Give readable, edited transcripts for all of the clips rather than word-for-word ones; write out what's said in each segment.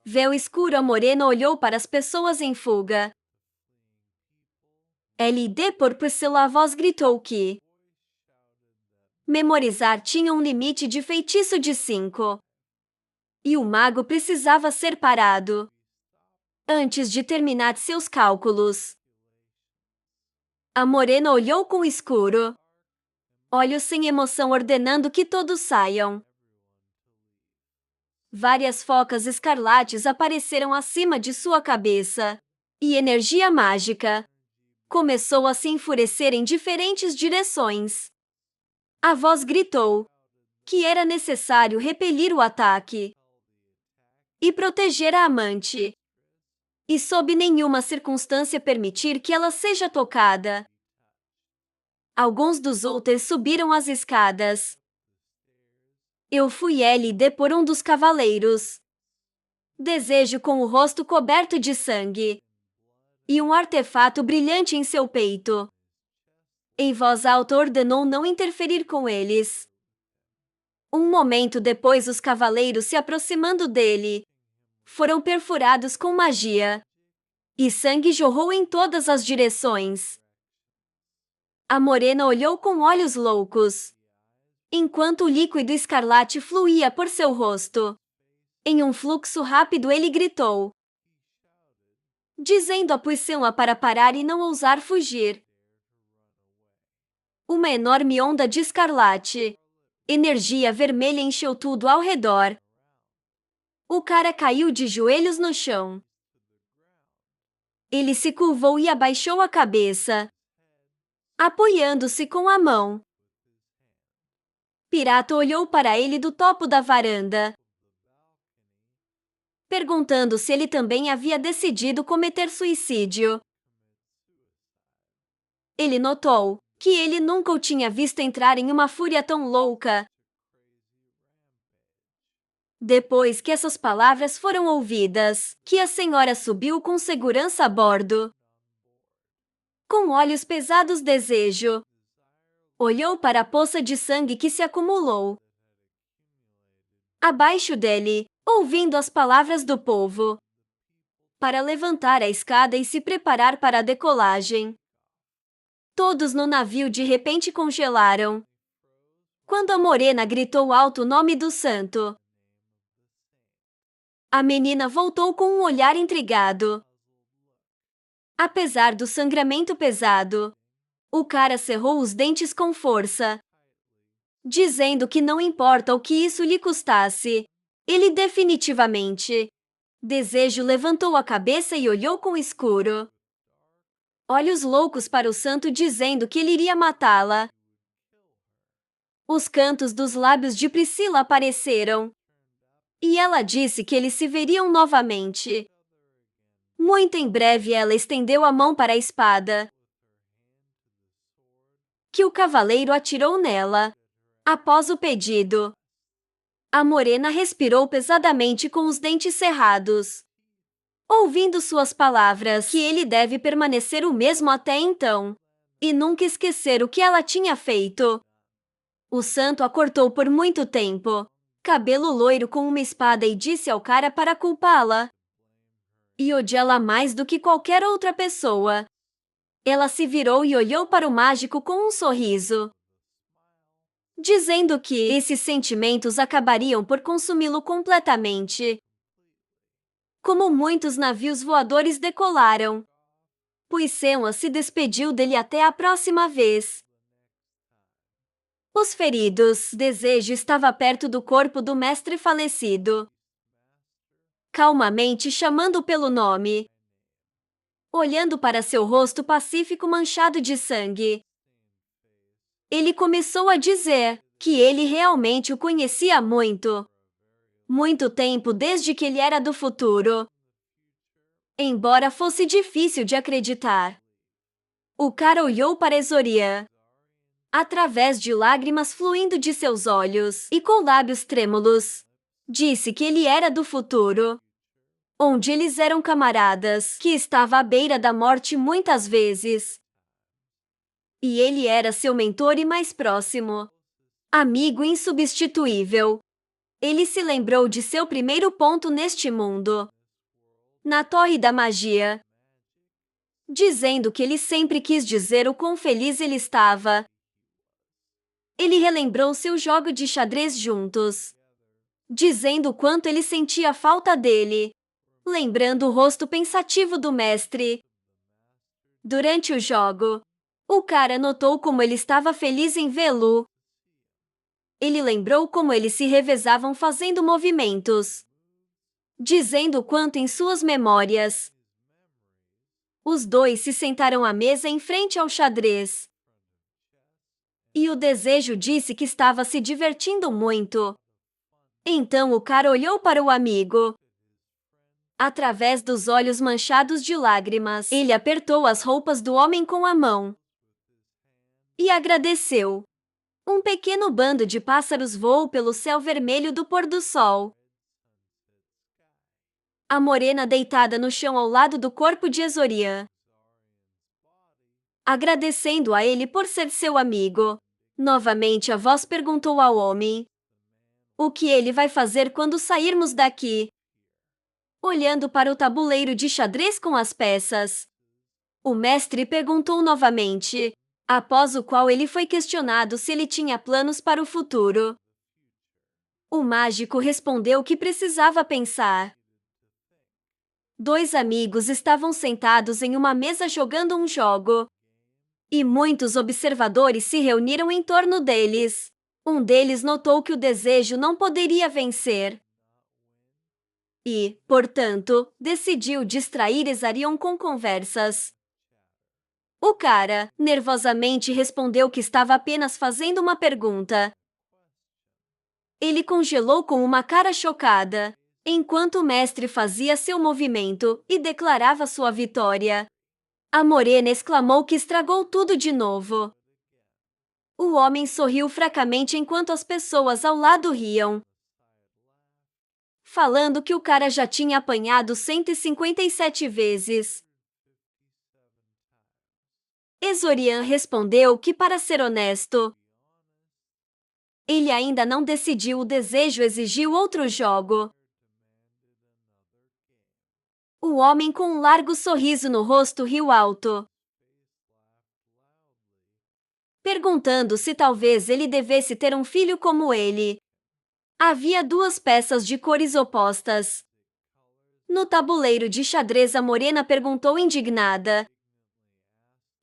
Véu escuro. A morena olhou para as pessoas em fuga. LD por Priscila. A voz gritou que memorizar tinha um limite de feitiço de 5. E o mago precisava ser parado antes de terminar seus cálculos. A morena olhou com escuro, olhos sem emoção, ordenando que todos saiam. Várias focas escarlates apareceram acima de sua cabeça, e energia mágica começou a se enfurecer em diferentes direções. A voz gritou que era necessário repelir o ataque e proteger a amante, e sob nenhuma circunstância permitir que ela seja tocada. Alguns dos outros subiram as escadas. Eu fui LD por um dos cavaleiros. Desejo com o rosto coberto de sangue e um artefato brilhante em seu peito. Em voz alta ordenou não interferir com eles. Um momento depois, os cavaleiros, se aproximando dele, foram perfurados com magia, e sangue jorrou em todas as direções. A morena olhou com olhos loucos, enquanto o líquido escarlate fluía por seu rosto. Em um fluxo rápido, ele gritou, dizendo a Priscila para parar e não ousar fugir. Uma enorme onda de escarlate, energia vermelha, encheu tudo ao redor. O cara caiu de joelhos no chão. Ele se curvou e abaixou a cabeça, apoiando-se com a mão. Pirata olhou para ele do topo da varanda, perguntando se ele também havia decidido cometer suicídio. Ele notou que ele nunca o tinha visto entrar em uma fúria tão louca. Depois que essas palavras foram ouvidas, que a senhora subiu com segurança a bordo. Com olhos pesados, Desejo olhou para a poça de sangue que se acumulou abaixo dele, ouvindo as palavras do povo, para levantar a escada e se preparar para a decolagem. Todos no navio de repente congelaram quando a morena gritou alto o nome do santo. A menina voltou com um olhar intrigado. Apesar do sangramento pesado, o cara cerrou os dentes com força, dizendo que não importa o que isso lhe custasse, ele definitivamente. Desejo levantou a cabeça e olhou com escuro, olhos loucos para o santo, dizendo que ele iria matá-la. Os cantos dos lábios de Priscila apareceram, e ela disse que eles se veriam novamente. Muito em breve ela estendeu a mão para a espada, que o cavaleiro atirou nela. Após o pedido, a morena respirou pesadamente com os dentes cerrados, ouvindo suas palavras, que ele deve permanecer o mesmo até então, e nunca esquecer o que ela tinha feito. O santo a cortou por muito tempo, cabelo loiro, com uma espada, e disse ao cara para culpá-la e odiá-la mais do que qualquer outra pessoa. Ela se virou e olhou para o mágico com um sorriso, dizendo que esses sentimentos acabariam por consumi-lo completamente. Como muitos navios voadores decolaram, Priscila se despediu dele até a próxima vez. Os feridos. Desejo estava perto do corpo do mestre falecido, calmamente chamando pelo nome, olhando para seu rosto pacífico manchado de sangue. Ele começou a dizer que ele realmente o conhecia há muito tempo, desde que ele era do futuro. Embora fosse difícil de acreditar, o cara olhou para Exorian, através de lágrimas fluindo de seus olhos, e com lábios trêmulos, disse que ele era do futuro, onde eles eram camaradas, que estava à beira da morte muitas vezes. E ele era seu mentor e mais próximo amigo insubstituível. Ele se lembrou de seu primeiro ponto neste mundo, na Torre da Magia, dizendo que ele sempre quis dizer o quão feliz ele estava. Ele relembrou seu jogo de xadrez juntos, dizendo o quanto ele sentia falta dele, lembrando o rosto pensativo do mestre. Durante o jogo, o cara notou como ele estava feliz em vê-lo. Ele lembrou como eles se revezavam fazendo movimentos, dizendo o quanto em suas memórias. Os dois se sentaram à mesa em frente ao xadrez. E o desejo disse que estava se divertindo muito. Então o cara olhou para o amigo. Através dos olhos manchados de lágrimas, ele apertou as roupas do homem com a mão e agradeceu. Um pequeno bando de pássaros voou pelo céu vermelho do pôr do sol. A morena deitada no chão ao lado do corpo de Ezorian, agradecendo a ele por ser seu amigo. Novamente a voz perguntou ao homem: o que ele vai fazer quando sairmos daqui? Olhando para o tabuleiro de xadrez com as peças, o mestre perguntou novamente, após o qual ele foi questionado se ele tinha planos para o futuro. O mágico respondeu que precisava pensar. Dois amigos estavam sentados em uma mesa jogando um jogo, e muitos observadores se reuniram em torno deles. Um deles notou que o desejo não poderia vencer e, portanto, decidiu distrair Ezorian com conversas. O cara, nervosamente, respondeu que estava apenas fazendo uma pergunta. Ele congelou com uma cara chocada, enquanto o mestre fazia seu movimento e declarava sua vitória. A morena exclamou que estragou tudo de novo. O homem sorriu fracamente enquanto as pessoas ao lado riam, falando que o cara já tinha apanhado 157 vezes. Ezorian respondeu que, para ser honesto, ele ainda não decidiu. O desejo exigiu outro jogo. O homem com um largo sorriso no rosto riu alto, perguntando se talvez ele devesse ter um filho como ele. Havia duas peças de cores opostas. No tabuleiro de xadrez, a morena perguntou indignada,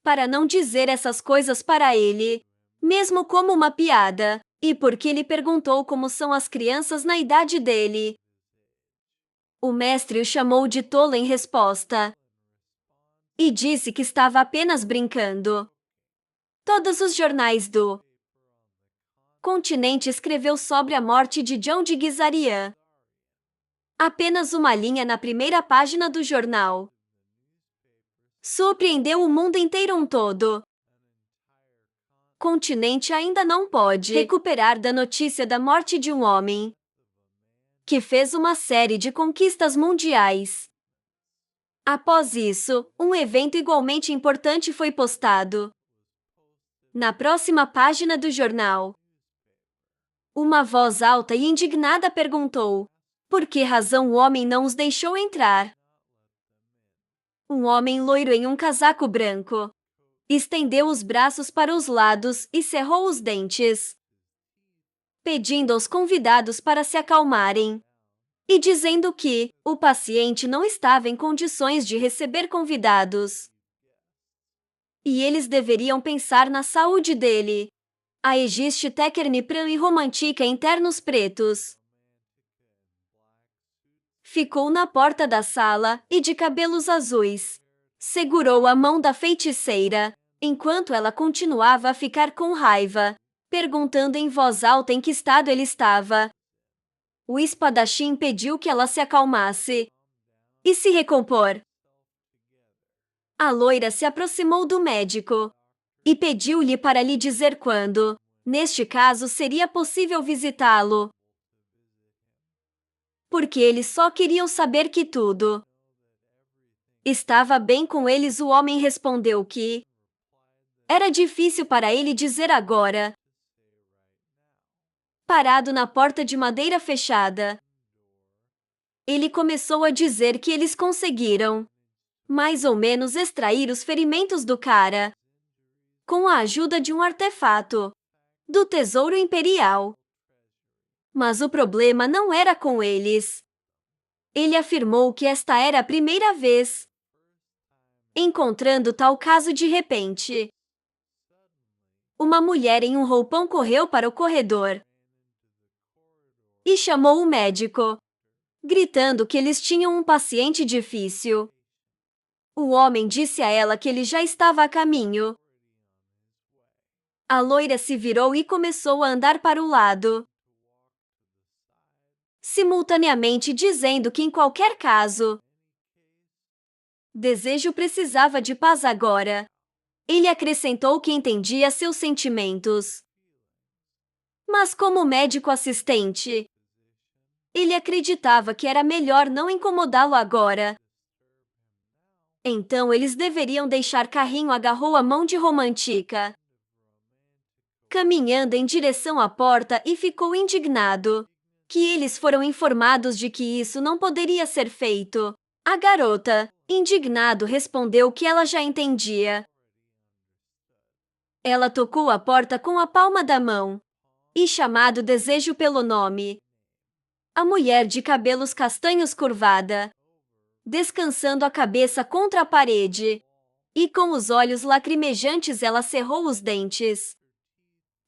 para não dizer essas coisas para ele, mesmo como uma piada, e porque ele perguntou como são as crianças na idade dele. O mestre o chamou de tolo em resposta e disse que estava apenas brincando. Todos os jornais do continente escreveu sobre a morte de John de Gizarian. Apenas uma linha na primeira página do jornal surpreendeu o mundo inteiro todo. Continente ainda não pode recuperar da notícia da morte de um homem que fez uma série de conquistas mundiais. Após isso, um evento igualmente importante foi postado na próxima página do jornal. Uma voz alta e indignada perguntou: por que razão o homem não os deixou entrar? Um homem loiro em um casaco branco estendeu os braços para os lados e cerrou os dentes, pedindo aos convidados para se acalmarem e dizendo que o paciente não estava em condições de receber convidados e eles deveriam pensar na saúde dele. A existe Tecernipran e Romantica em ternos pretos ficou na porta da sala e, de cabelos azuis, segurou a mão da feiticeira, enquanto ela continuava a ficar com raiva, perguntando em voz alta em que estado ele estava. O espadachim pediu que ela se acalmasse e se recompor. A loira se aproximou do médico e pediu-lhe para lhe dizer quando, neste caso, seria possível visitá-lo, porque eles só queriam saber que tudo estava bem com eles. O homem respondeu que era difícil para ele dizer agora, parado na porta de madeira fechada. Ele começou a dizer que eles conseguiram, mais ou menos, extrair os ferimentos do cara com a ajuda de um artefato do Tesouro Imperial. Mas o problema não era com eles. Ele afirmou que esta era a primeira vez encontrando tal caso. De repente, uma mulher em um roupão correu para o corredor e chamou o médico, gritando que eles tinham um paciente difícil. O homem disse a ela que ele já estava a caminho. A loira se virou e começou a andar para o lado, simultaneamente dizendo que em qualquer caso, Desejo precisava de paz agora. Ele acrescentou que entendia seus sentimentos. Mas como médico assistente, ele acreditava que era melhor não incomodá-lo agora. Então eles deveriam deixar. Carrinho agarrou a mão de Romantica, caminhando em direção à porta, e ficou indignado que eles foram informados de que isso não poderia ser feito. A garota, indignado, respondeu que ela já entendia. Ela tocou a porta com a palma da mão e chamado Desejo pelo nome. A mulher de cabelos castanhos curvada, descansando a cabeça contra a parede, e com os olhos lacrimejantes, ela cerrou os dentes,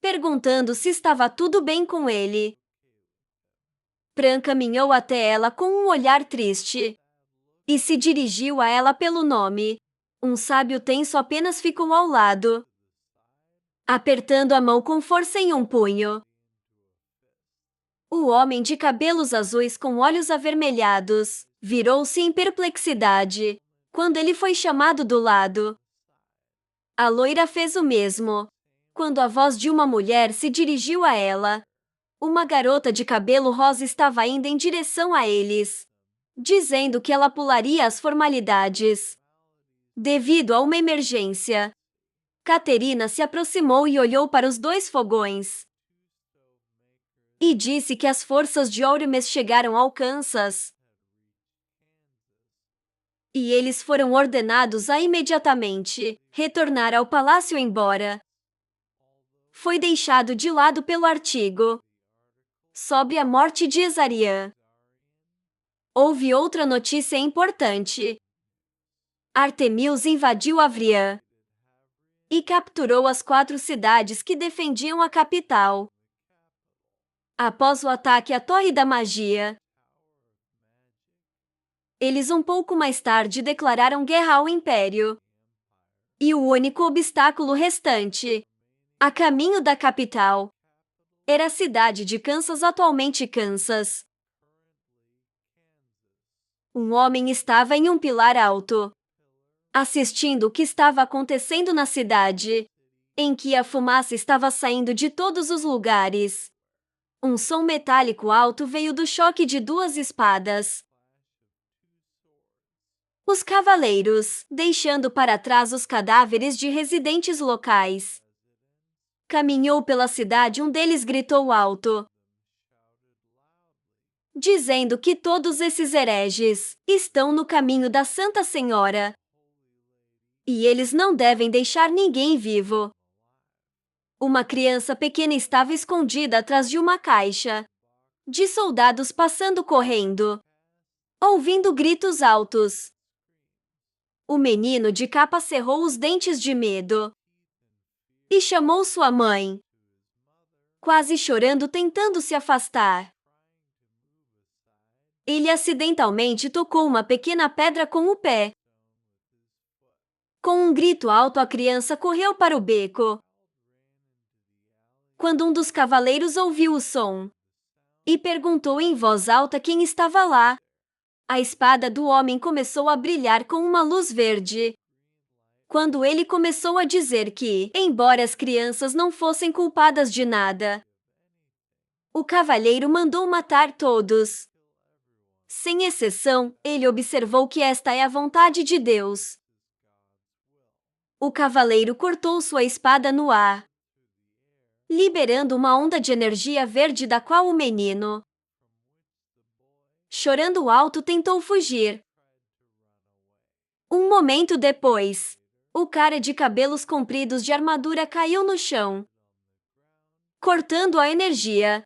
perguntando se estava tudo bem com ele. Pran caminhou até ela com um olhar triste e se dirigiu a ela pelo nome. Um sábio tenso apenas ficou ao lado, apertando a mão com força em um punho. O homem de cabelos azuis com olhos avermelhados virou-se em perplexidade quando ele foi chamado do lado. A loira fez o mesmo quando a voz de uma mulher se dirigiu a ela. Uma garota de cabelo rosa estava indo em direção a eles, dizendo que ela pularia as formalidades devido a uma emergência. Caterina se aproximou e olhou para os dois fogões e disse que as forças de Ormes chegaram ao Kansas e eles foram ordenados a imediatamente retornar ao palácio. Embora foi deixado de lado pelo artigo sobre a morte de Ezarian, houve outra notícia importante. Artemius invadiu Avrian e capturou as 4 cidades que defendiam a capital. Após o ataque à Torre da Magia, eles um pouco mais tarde declararam guerra ao Império. E o único obstáculo restante, a caminho da capital, era a cidade de Kansas, atualmente Kansas. Um homem estava em um pilar alto, assistindo o que estava acontecendo na cidade, em que a fumaça estava saindo de todos os lugares. Um som metálico alto veio do choque de 2 espadas. Os cavaleiros, deixando para trás os cadáveres de residentes locais, caminhou pela cidade. Um deles gritou alto, dizendo que todos esses hereges estão no caminho da Santa Senhora e eles não devem deixar ninguém vivo. Uma criança pequena estava escondida atrás de uma caixa de soldados passando correndo, ouvindo gritos altos. O menino de capa cerrou os dentes de medo e chamou sua mãe, quase chorando, tentando se afastar. Ele acidentalmente tocou uma pequena pedra com o pé. Com um grito alto, a criança correu para o beco. Quando um dos cavaleiros ouviu o som e perguntou em voz alta quem estava lá, a espada do homem começou a brilhar com uma luz verde. Quando ele começou a dizer que, embora as crianças não fossem culpadas de nada, o cavaleiro mandou matar todos. Sem exceção, ele observou que esta é a vontade de Deus. O cavaleiro cortou sua espada no ar liberando uma onda de energia verde da qual o menino, chorando alto, tentou fugir. Um momento depois, o cara de cabelos compridos de armadura caiu no chão, cortando a energia.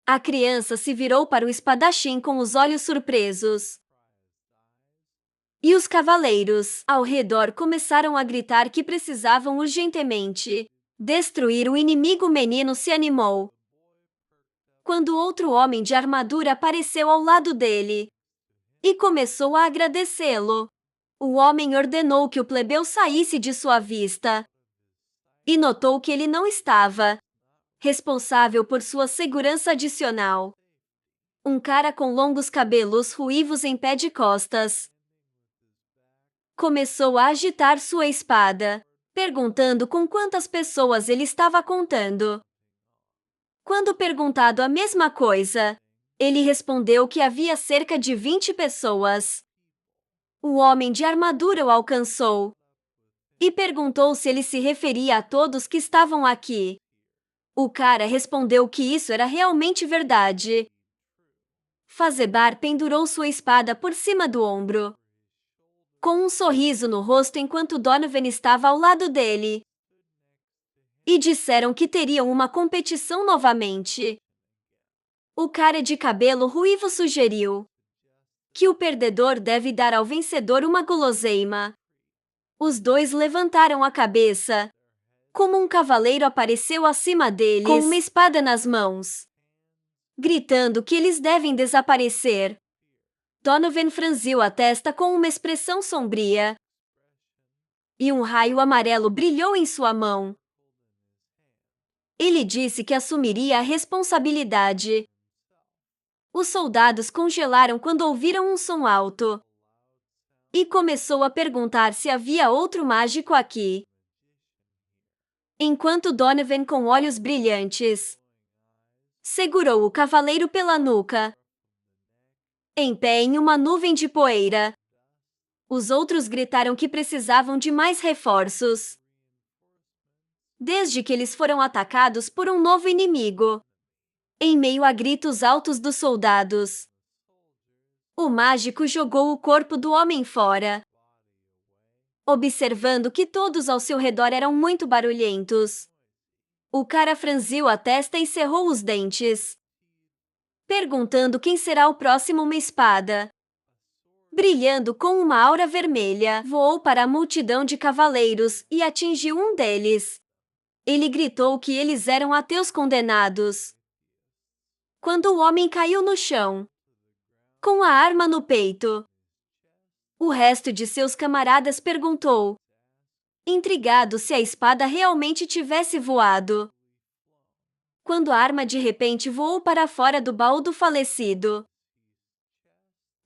A criança se virou para o espadachim com os olhos surpresos. E os cavaleiros ao redor começaram a gritar que precisavam urgentemente destruir o inimigo. O menino se animou quando outro homem de armadura apareceu ao lado dele e começou a agradecê-lo. O homem ordenou que o plebeu saísse de sua vista e notou que ele não estava responsável por sua segurança adicional. Um cara com longos cabelos ruivos em pé de costas começou a agitar sua espada, perguntando com quantas pessoas ele estava contando. Quando perguntado a mesma coisa, ele respondeu que havia cerca de 20 pessoas. O homem de armadura o alcançou e perguntou se ele se referia a todos que estavam aqui. O cara respondeu que isso era realmente verdade. Fazebar pendurou sua espada por cima do ombro, com um sorriso no rosto enquanto Donovan estava ao lado dele. E disseram que teriam uma competição novamente. O cara de cabelo ruivo sugeriu que o perdedor deve dar ao vencedor uma guloseima. Os dois levantaram a cabeça, como um cavaleiro apareceu acima deles com uma espada nas mãos, gritando que eles devem desaparecer. Donovan franziu a testa com uma expressão sombria, e um raio amarelo brilhou em sua mão. Ele disse que assumiria a responsabilidade. Os soldados congelaram quando ouviram um som alto e começou a perguntar se havia outro mágico aqui. Enquanto Donovan, com olhos brilhantes, segurou o cavaleiro pela nuca, em pé em uma nuvem de poeira. Os outros gritaram que precisavam de mais reforços, desde que eles foram atacados por um novo inimigo. Em meio a gritos altos dos soldados, o mágico jogou o corpo do homem fora, observando que todos ao seu redor eram muito barulhentos. O cara franziu a testa e cerrou os dentes, perguntando quem será o próximo. Uma espada, brilhando com uma aura vermelha, voou para a multidão de cavaleiros e atingiu um deles. Ele gritou que eles eram ateus condenados. Quando o homem caiu no chão, com a arma no peito, o resto de seus camaradas perguntou, intrigado, se a espada realmente tivesse voado. Quando a arma de repente voou para fora do baú do falecido,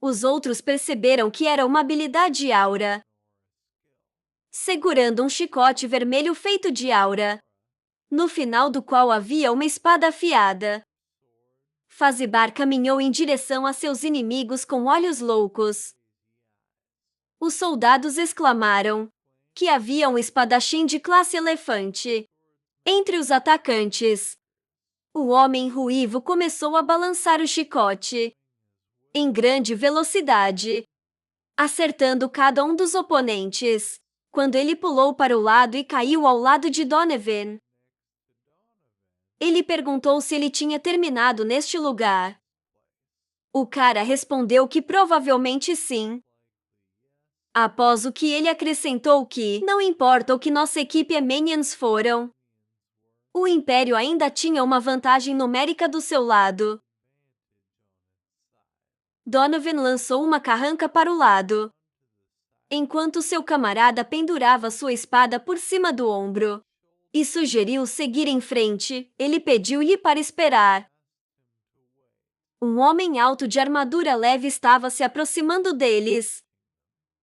os outros perceberam que era uma habilidade aura. Segurando um chicote vermelho feito de aura, no final do qual havia uma espada afiada, Fazebar caminhou em direção a seus inimigos com olhos loucos. Os soldados exclamaram que havia um espadachim de classe elefante entre os atacantes. O homem ruivo começou a balançar o chicote em grande velocidade, acertando cada um dos oponentes, quando ele pulou para o lado e caiu ao lado de Donovan. Ele perguntou se ele tinha terminado neste lugar. O cara respondeu que provavelmente sim. Após o que ele acrescentou que, não importa o que nossa equipe e Minions foram, o Império ainda tinha uma vantagem numérica do seu lado. Donovan lançou uma carranca para o lado, enquanto seu camarada pendurava sua espada por cima do ombro, e sugeriu seguir em frente. Ele pediu-lhe para esperar. Um homem alto de armadura leve estava se aproximando deles,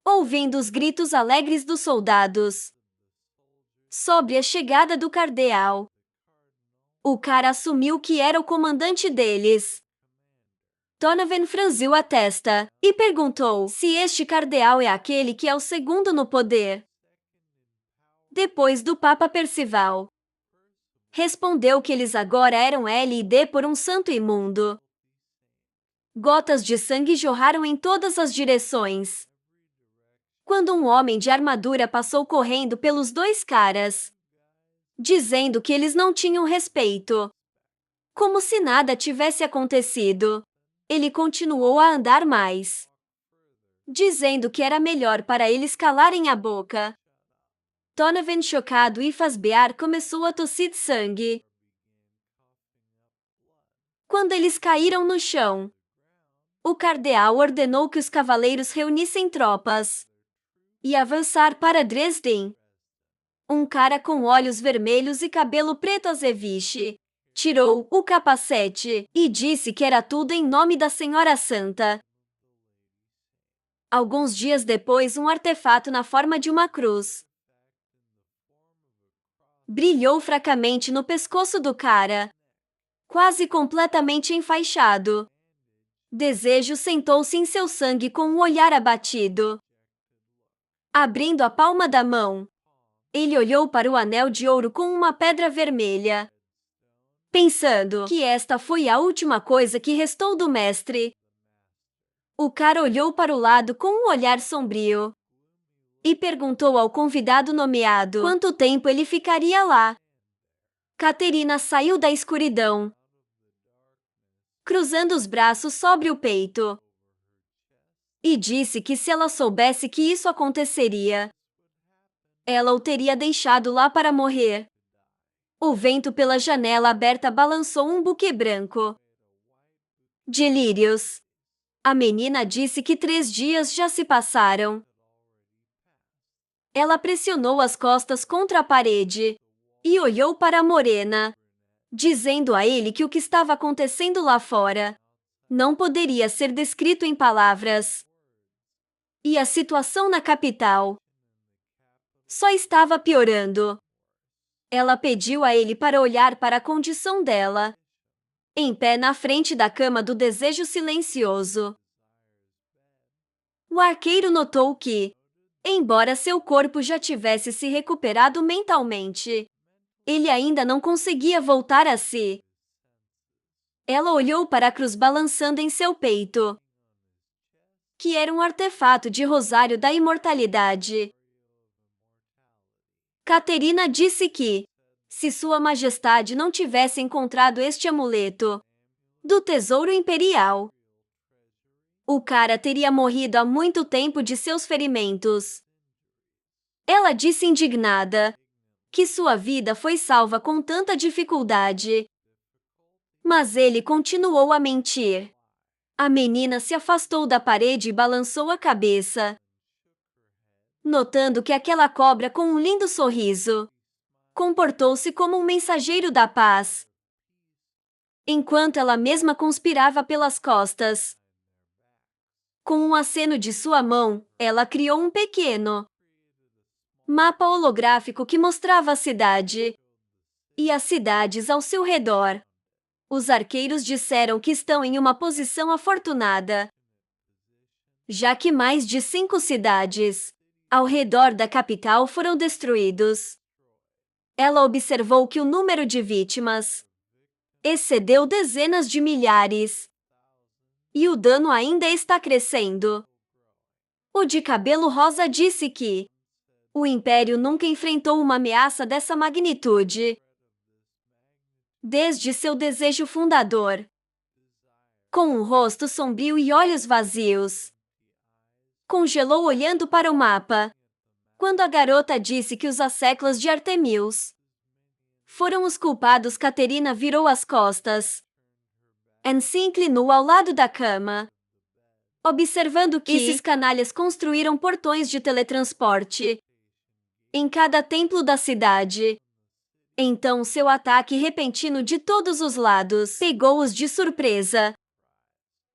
ouvindo os gritos alegres dos soldados sobre a chegada do cardeal. O cara assumiu que era o comandante deles. Donovan franziu a testa e perguntou se este cardeal é aquele que é o segundo no poder, depois do Papa Percival. Respondeu que eles agora eram L&D por um santo imundo. Gotas de sangue jorraram em todas as direções. Quando um homem de armadura passou correndo pelos dois caras, dizendo que eles não tinham respeito, como se nada tivesse acontecido, ele continuou a andar mais, dizendo que era melhor para eles calarem a boca. Donovan, chocado e fasbear, começou a tossir sangue. Quando eles caíram no chão, o cardeal ordenou que os cavaleiros reunissem tropas e avançar para Dresden. Um cara com olhos vermelhos e cabelo preto azeviche tirou o capacete e disse que era tudo em nome da Senhora Santa. Alguns dias depois, um artefato na forma de uma cruz brilhou fracamente no pescoço do cara, quase completamente enfaixado. Desejo sentou-se em seu sangue com um olhar abatido. Abrindo a palma da mão, ele olhou para o anel de ouro com uma pedra vermelha, pensando que esta foi a última coisa que restou do mestre. O cara olhou para o lado com um olhar sombrio e perguntou ao convidado nomeado quanto tempo ele ficaria lá. Caterina saiu da escuridão, cruzando os braços sobre o peito, e disse que se ela soubesse que isso aconteceria, ela o teria deixado lá para morrer. O vento pela janela aberta balançou um buquê branco de lírios. A menina disse que 3 dias já se passaram. Ela pressionou as costas contra a parede e olhou para a morena, dizendo a ele que o que estava acontecendo lá fora não poderia ser descrito em palavras. E a situação na capital só estava piorando. Ela pediu a ele para olhar para a condição dela, em pé na frente da cama do desejo silencioso. O arqueiro notou que, embora seu corpo já tivesse se recuperado mentalmente, ele ainda não conseguia voltar a si. Ela olhou para a cruz balançando em seu peito, que era um artefato de rosário da imortalidade. Caterina disse que, se Sua Majestade não tivesse encontrado este amuleto do tesouro imperial, o cara teria morrido há muito tempo de seus ferimentos. Ela disse indignada que sua vida foi salva com tanta dificuldade. Mas ele continuou a mentir. A menina se afastou da parede e balançou a cabeça, notando que aquela cobra com um lindo sorriso comportou-se como um mensageiro da paz, enquanto ela mesma conspirava pelas costas. Com um aceno de sua mão, ela criou um pequeno mapa holográfico que mostrava a cidade e as cidades ao seu redor. Os arqueiros disseram que estão em uma posição afortunada, já que mais de 5 cidades ao redor da capital foram destruídos. Ela observou que o número de vítimas excedeu dezenas de milhares e o dano ainda está crescendo. O de cabelo rosa disse que o Império nunca enfrentou uma ameaça dessa magnitude desde seu desejo fundador. Com um rosto sombrio e olhos vazios, congelou olhando para o mapa. Quando a garota disse que os asseclas de Artemius foram os culpados, Caterina virou as costas. Anne se inclinou ao lado da cama, observando que esses canalhas construíram portões de teletransporte em cada templo da cidade. Então seu ataque repentino de todos os lados pegou-os de surpresa.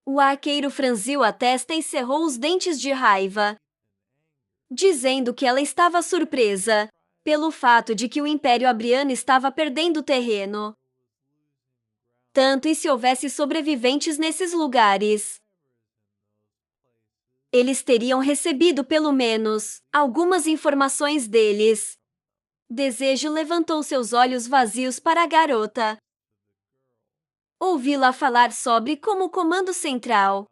O arqueiro franziu a testa e cerrou os dentes de raiva, dizendo que ela estava surpresa pelo fato de que o Império Abriano estava perdendo terreno. Tanto e se houvesse sobreviventes nesses lugares, eles teriam recebido pelo menos algumas informações deles. Desejo levantou seus olhos vazios para a garota. Ouvi-la falar sobre como o Comando Central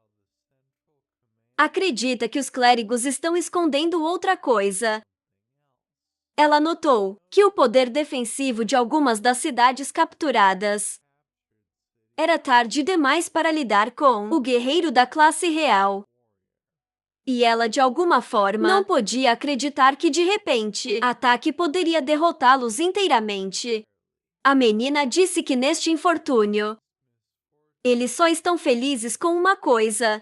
acredita que os clérigos estão escondendo outra coisa. Ela notou que o poder defensivo de algumas das cidades capturadas era tarde demais para lidar com o guerreiro da classe real. E ela, de alguma forma, não podia acreditar que, de repente, ataque poderia derrotá-los inteiramente. A menina disse que neste infortúnio, eles só estão felizes com uma coisa.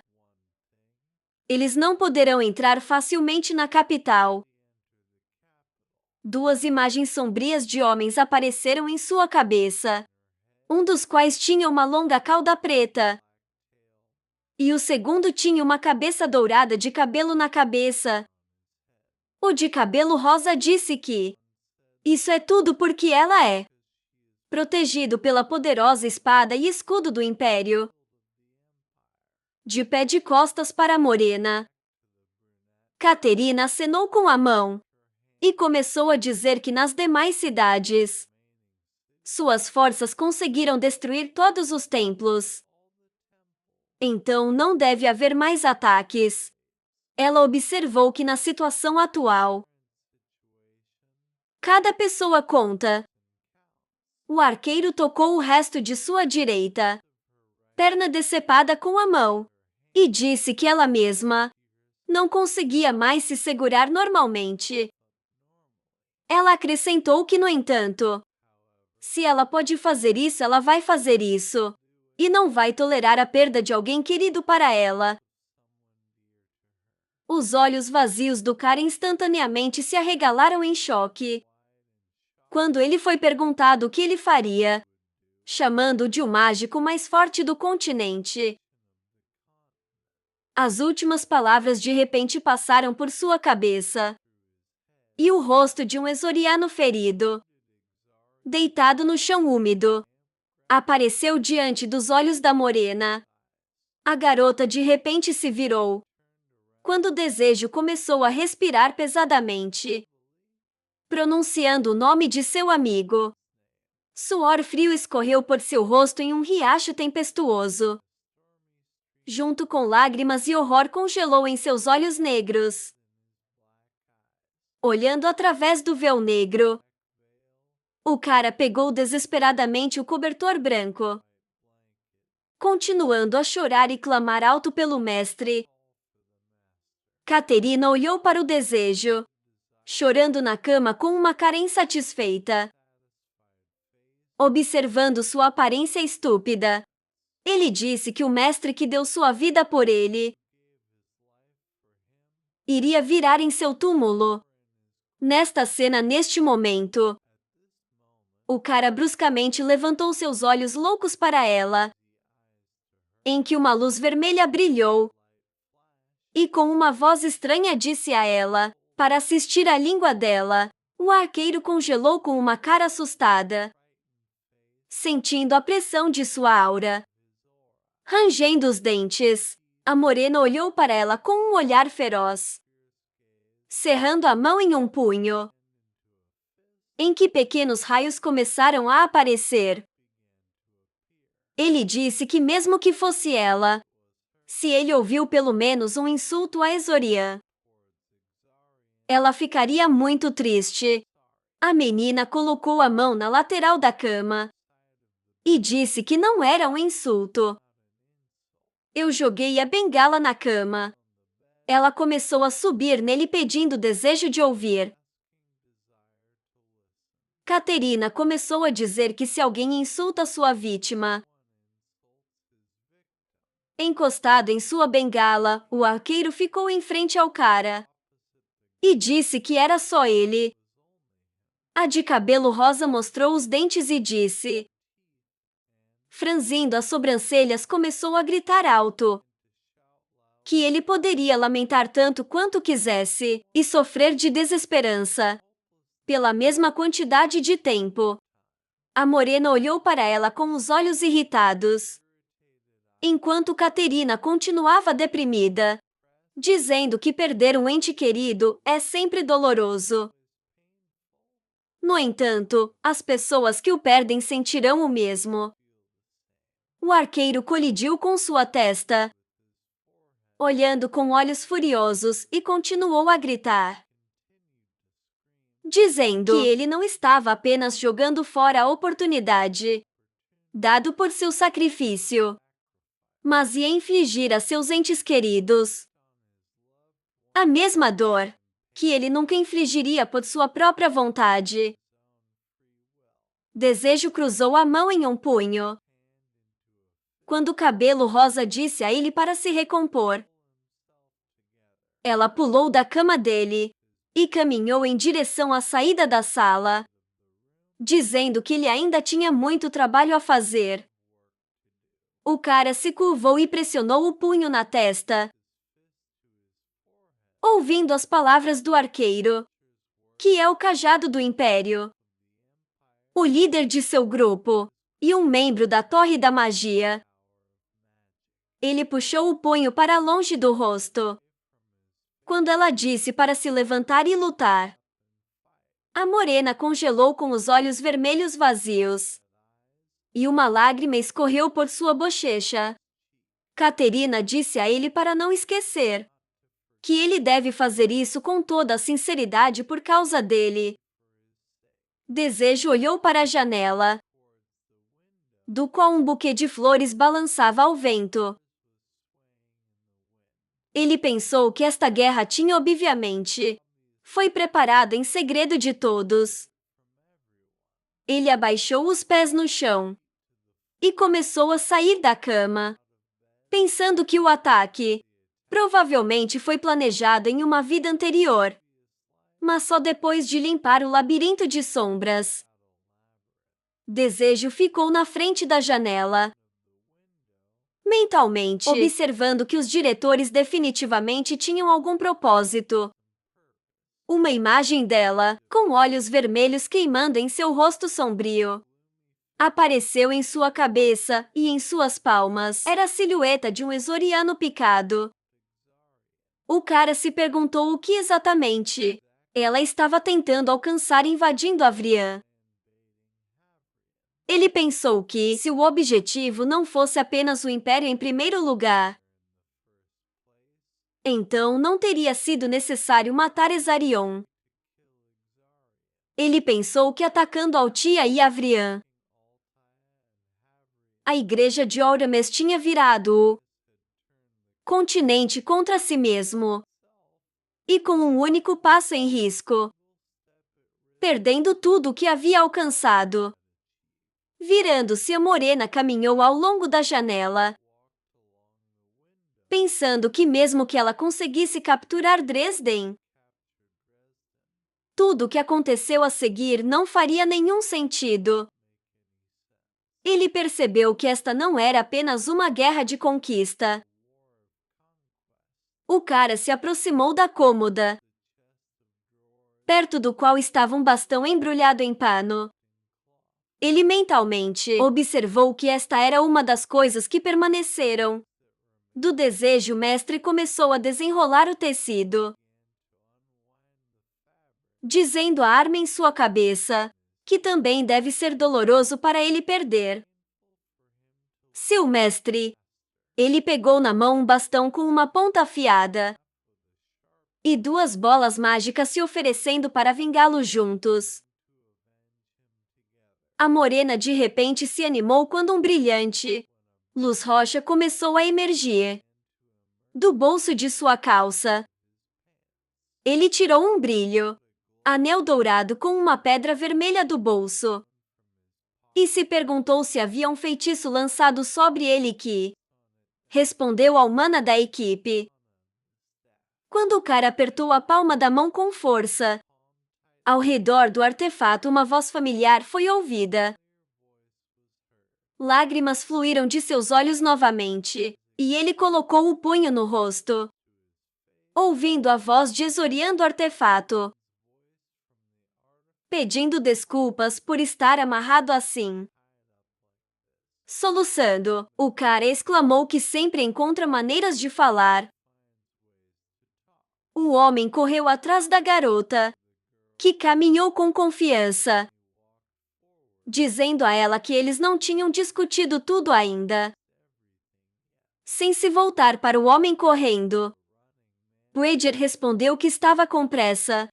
Eles não poderão entrar facilmente na capital. Duas imagens sombrias de homens apareceram em sua cabeça, um dos quais tinha uma longa cauda preta, e o segundo tinha uma cabeça dourada de cabelo na cabeça. O de cabelo rosa disse que isso é tudo porque ela é protegido pela poderosa espada e escudo do Império. De pé de costas para a morena, Caterina acenou com a mão e começou a dizer que nas demais cidades, suas forças conseguiram destruir todos os templos. Então não deve haver mais ataques. Ela observou que na situação atual, cada pessoa conta. O arqueiro tocou o resto de sua direita, perna decepada com a mão, e disse que ela mesma não conseguia mais se segurar normalmente. Ela acrescentou que, no entanto, se ela pode fazer isso, ela vai fazer isso, e não vai tolerar a perda de alguém querido para ela. Os olhos vazios do cara instantaneamente se arregalaram em choque quando ele foi perguntado o que ele faria, chamando-o de o mágico mais forte do continente. As últimas palavras de repente passaram por sua cabeça, e o rosto de um exoriano ferido, deitado no chão úmido, apareceu diante dos olhos da morena. A garota de repente se virou quando o desejo começou a respirar pesadamente, pronunciando o nome de seu amigo. Suor frio escorreu por seu rosto em um riacho tempestuoso. Junto com lágrimas e horror congelou em seus olhos negros. Olhando através do véu negro, o cara pegou desesperadamente o cobertor branco, continuando a chorar e clamar alto pelo mestre. Caterina olhou para o desejo, chorando na cama com uma cara insatisfeita. Observando sua aparência estúpida, ele disse que o mestre que deu sua vida por ele iria virar em seu túmulo. Nesta cena, neste momento, o cara bruscamente levantou seus olhos loucos para ela, em que uma luz vermelha brilhou, e com uma voz estranha disse a ela, para assistir à língua dela. O arqueiro congelou com uma cara assustada, sentindo a pressão de sua aura. Rangendo os dentes, a morena olhou para ela com um olhar feroz, cerrando a mão em um punho, em que pequenos raios começaram a aparecer. Ele disse que mesmo que fosse ela, se ele ouviu pelo menos um insulto a Exorian, ela ficaria muito triste. A menina colocou a mão na lateral da cama e disse que não era um insulto. Eu joguei a bengala na cama. Ela começou a subir nele pedindo desejo de ouvir. Caterina começou a dizer que se alguém insulta sua vítima, encostado em sua bengala, o arqueiro ficou em frente ao cara e disse que era só ele. A de cabelo rosa mostrou os dentes e disse, franzindo as sobrancelhas, começou a gritar alto, que ele poderia lamentar tanto quanto quisesse e sofrer de desesperança pela mesma quantidade de tempo. A morena olhou para ela com os olhos irritados, enquanto Caterina continuava deprimida, dizendo que perder um ente querido é sempre doloroso. No entanto, as pessoas que o perdem sentirão o mesmo. O arqueiro colidiu com sua testa, olhando com olhos furiosos, e continuou a gritar, dizendo que ele não estava apenas jogando fora a oportunidade dado por seu sacrifício, mas ia infligir a seus entes queridos a mesma dor que ele nunca infligiria por sua própria vontade. Desejo cruzou a mão em um punho, quando o cabelo rosa disse a ele para se recompor. Ela pulou da cama dele e caminhou em direção à saída da sala, dizendo que ele ainda tinha muito trabalho a fazer. O cara se curvou e pressionou o punho na testa, ouvindo as palavras do arqueiro, que é o cajado do Império, o líder de seu grupo e um membro da Torre da Magia. Ele puxou o punho para longe do rosto, quando ela disse para se levantar e lutar. A morena congelou com os olhos vermelhos vazios, e uma lágrima escorreu por sua bochecha. Caterina disse a ele para não esquecer que ele deve fazer isso com toda a sinceridade por causa dele. Desejo olhou para a janela, do qual um buquê de flores balançava ao vento. Ele pensou que esta guerra tinha obviamente foi preparada em segredo de todos. Ele abaixou os pés no chão e começou a sair da cama, pensando que o ataque provavelmente foi planejado em uma vida anterior, mas só depois de limpar o labirinto de sombras. Desejo ficou na frente da janela, mentalmente observando que os diretores definitivamente tinham algum propósito. Uma imagem dela, com olhos vermelhos queimando em seu rosto sombrio, apareceu em sua cabeça e em suas palmas era a silhueta de um exoriano picado. O cara se perguntou o que exatamente ela estava tentando alcançar invadindo Avrian. Ele pensou que, se o objetivo não fosse apenas o Império em primeiro lugar, então não teria sido necessário matar Exarion. Ele pensou que atacando Altia e Avrian, a igreja de Orames tinha virado o continente contra si mesmo, e com um único passo em risco, perdendo tudo o que havia alcançado. Virando-se, a morena caminhou ao longo da janela, pensando que mesmo que ela conseguisse capturar Dresden, tudo o que aconteceu a seguir não faria nenhum sentido. Ele percebeu que esta não era apenas uma guerra de conquista. O cara se aproximou da cômoda, perto do qual estava um bastão embrulhado em pano. Ele mentalmente observou que esta era uma das coisas que permaneceram do desejo. O mestre começou a desenrolar o tecido, dizendo a arma em sua cabeça que também deve ser doloroso para ele perder. Seu mestre. Ele pegou na mão um bastão com uma ponta afiada e duas bolas mágicas se oferecendo para vingá-lo juntos. A morena de repente se animou quando um brilhante luz roxa começou a emergir do bolso de sua calça. Ele tirou um brilho, anel dourado com uma pedra vermelha do bolso, e se perguntou se havia um feitiço lançado sobre ele que respondeu ao mana da equipe. Quando o cara apertou a palma da mão com força, ao redor do artefato uma voz familiar foi ouvida. Lágrimas fluíram de seus olhos novamente, e ele colocou o punho no rosto, ouvindo a voz de Exoriano do artefato, pedindo desculpas por estar amarrado assim. Soluçando, o cara exclamou que sempre encontra maneiras de falar. O homem correu atrás da garota, que caminhou com confiança, dizendo a ela que eles não tinham discutido tudo ainda. Sem se voltar para o homem correndo, Bridget respondeu que estava com pressa.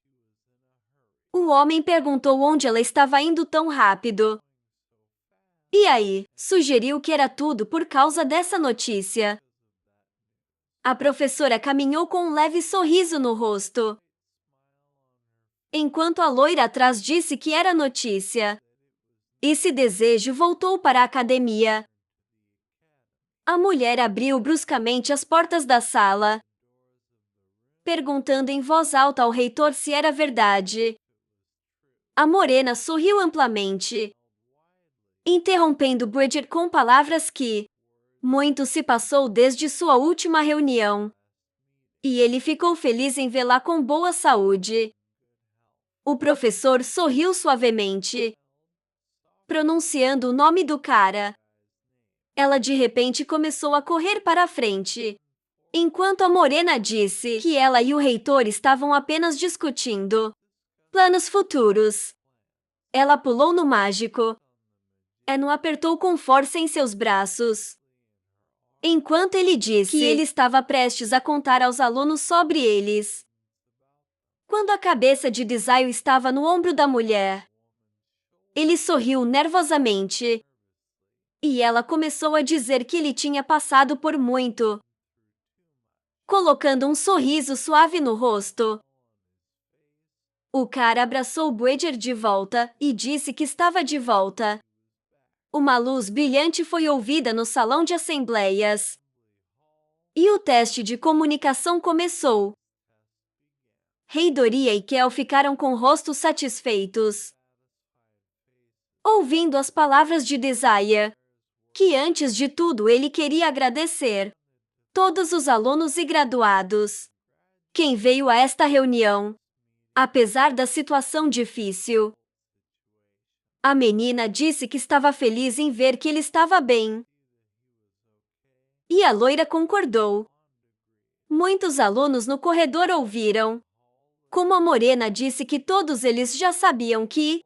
O homem perguntou onde ela estava indo tão rápido. E aí, sugeriu que era tudo por causa dessa notícia. A professora caminhou com um leve sorriso no rosto, enquanto a loira atrás disse que era notícia. Esse desejo voltou para a academia. A mulher abriu bruscamente as portas da sala, perguntando em voz alta ao reitor se era verdade. A morena sorriu amplamente, interrompendo Bridget com palavras que muito se passou desde sua última reunião, e ele ficou feliz em vê-la com boa saúde. O professor sorriu suavemente, pronunciando o nome do cara. Ela de repente começou a correr para a frente, enquanto a morena disse que ela e o reitor estavam apenas discutindo planos futuros. Ela pulou no mágico. Anne o apertou com força em seus braços, enquanto ele disse que ele estava prestes a contar aos alunos sobre eles. Quando a cabeça de Desire estava no ombro da mulher, ele sorriu nervosamente, e ela começou a dizer que ele tinha passado por muito, colocando um sorriso suave no rosto. O cara abraçou Bridget de volta e disse que estava de volta. Uma luz brilhante foi ouvida no salão de assembleias, e o teste de comunicação começou. Reidoria e Kel ficaram com rostos satisfeitos, ouvindo as palavras de Desire, que antes de tudo ele queria agradecer todos os alunos e graduados quem veio a esta reunião, apesar da situação difícil. A menina disse que estava feliz em ver que ele estava bem, e a loira concordou. Muitos alunos no corredor ouviram, como a morena disse que todos eles já sabiam que,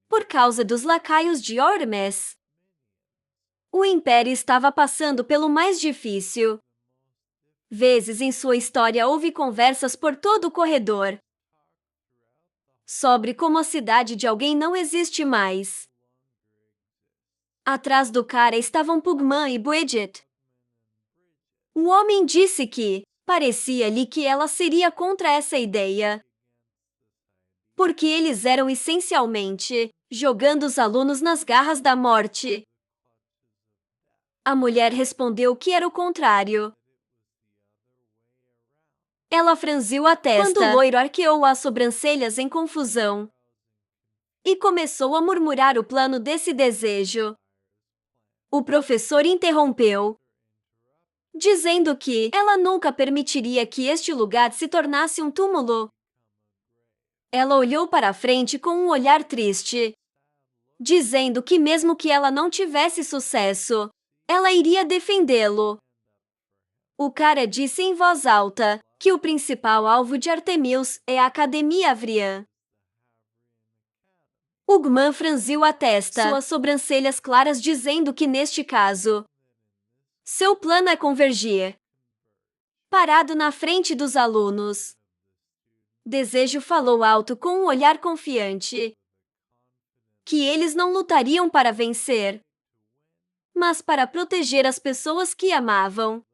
por causa dos lacaios de Hermes, o Império estava passando pelo mais difícil. Vezes em sua história houve conversas por todo o corredor sobre como a cidade de alguém não existe mais. Atrás do cara estavam Pugman e Bridget. O homem disse que parecia-lhe que ela seria contra essa ideia, porque eles eram essencialmente jogando os alunos nas garras da morte. A mulher respondeu que era o contrário. Ela franziu a testa quando o loiro arqueou as sobrancelhas em confusão e começou a murmurar o plano desse desejo. O professor interrompeu, dizendo que ela nunca permitiria que este lugar se tornasse um túmulo. Ela olhou para a frente com um olhar triste, dizendo que mesmo que ela não tivesse sucesso, ela iria defendê-lo. O cara disse em voz alta que o principal alvo de Artemis é a Academia Avrian. Ugman franziu a testa, suas sobrancelhas claras dizendo que neste caso, seu plano é convergir. Parado na frente dos alunos, Desejo falou alto com um olhar confiante, que eles não lutariam para vencer, mas para proteger as pessoas que amavam.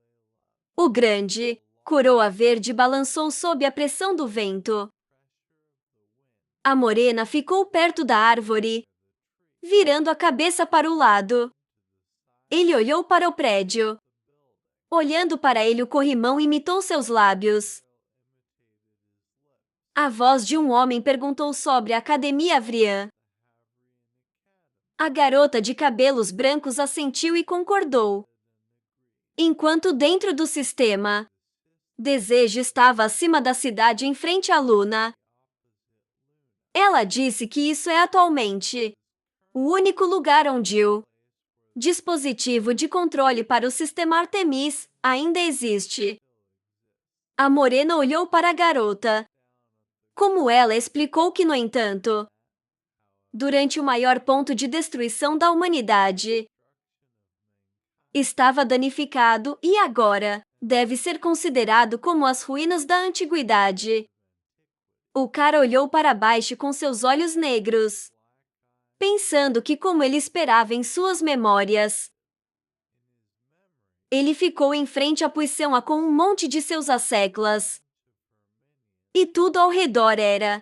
O grande coroa verde balançou sob a pressão do vento. A morena ficou perto da árvore, virando a cabeça para o lado. Ele olhou para o prédio. Olhando para ele, o corrimão imitou seus lábios. A voz de um homem perguntou sobre a Academia Avrian. A garota de cabelos brancos assentiu e concordou. Enquanto dentro do sistema, Desejo estava acima da cidade em frente à Luna. Ela disse que isso é atualmente o único lugar onde o dispositivo de controle para o sistema Artemis ainda existe. A morena olhou para a garota, Como ela explicou que, no entanto, durante o maior ponto de destruição da humanidade, estava danificado e agora deve ser considerado como as ruínas da antiguidade. O cara olhou para baixo com seus olhos negros, pensando que, como ele esperava em suas memórias, ele ficou em frente à Puição com um monte de seus asseclas. E tudo ao redor era